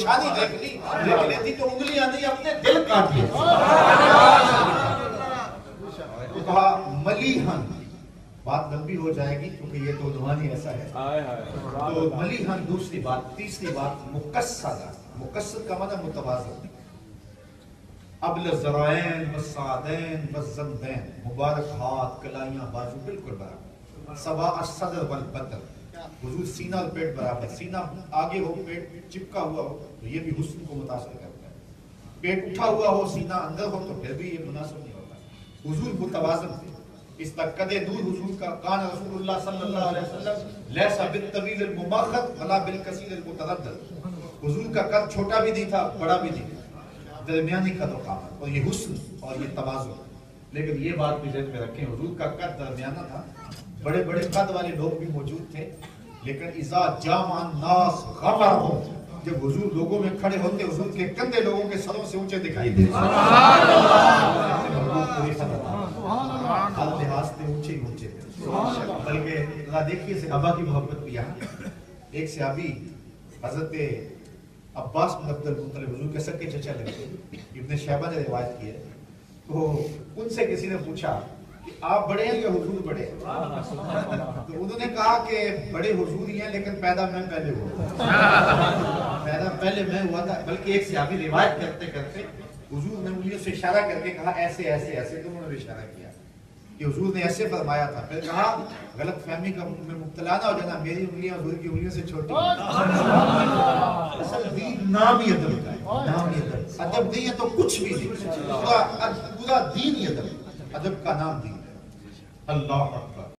نشانی دیکھ لیتی تو انگلیاں نہیں اپنے دل کاٹ لیتی. تو کہا ملیحن، بات لمبی ہو جائے گی کیونکہ یہ تو عنوان ہی ایسا ہے. تو ملیحن دوسری بات. تیسری بات مقصدہ. مقصد کا معنی متوازن. ابل الذرائین والساعدین والذنبین، مبارک ہاتھ کلائیاں بازو بالکل برابر. سواء الصدر والبطن، حضور سینہ اور پیٹ برابر. سینہ آگے ہو پیٹ چپکا ہوا ہو تو یہ بھی حسن کو متاثر کرتا ہے. پیٹ اٹھا ہوا ہو سینہ اندر ہو تو پھر بھی یہ مناسب نہیں ہوتا. حضور متوازن تھے. اس تک قد نور حضور کا کان رسول اللہ صلی اللہ علیہ وسلم لیسا بالطویل الممخض ولا بالکثیر المتردد. حضور کا قد چھوٹا بھی نہیں تھا بڑا بھی نہیں تھا، درمیانی قد و قامت. اور یہ حسن اور یہ توازن. لیکن یہ بات بھی ذہن میں رکھیں، حضور کا قد درمیانہ تھا. بڑے بڑے قد والے لوگ بھی موجود تھے، لیکن اذا جامع الناس غمرهم، جب حضور لوگوں میں کھڑے ہوتے حضور کے کندھے لوگوں کے سروں سے اونچے دکھائی دیتے. ہر لحاظ سے اونچے ہی اونچے تھے. بلکہ ذرا دیکھیے صحابہ کی محبت بھی یہاں. ایک صحابی حضرت عباس بن عبد المطلب حضور کے سکے چچا لگتے، ابن شیبہ نے روایت کی ہے. تو ان سے کسی نے پوچھا کہ آپ بڑے ہیں یا حضور بڑے ہیں؟ تو انہوں نے کہا کہ بڑے حضور ہی ہیں لیکن پیدا میں پہلے ہوا. پیدا پہلے میں ہوا تھا. بلکہ ایک صحابی روایت کرتے کرتے حضور نے انگلیوں سے اشارہ کر کے کہا ایسے ایسے ایسے، تو انہوں نے اشارہ کیا کہ حضور نے ایسے فرمایا تھا. پھر کہا غلط فہمی کا میں مبتلا نہ ہو جانا، میری انگلیاں حضور کی انگلیوں سے چھوٹی ہیں. اصل دین نام ہی ادب کا ہے. نام ہی ادب. ادب نہیں ہے تو کچھ بھی نہیں. پورا دین ہی ادب. ادب کا نام دین ہے. اللہ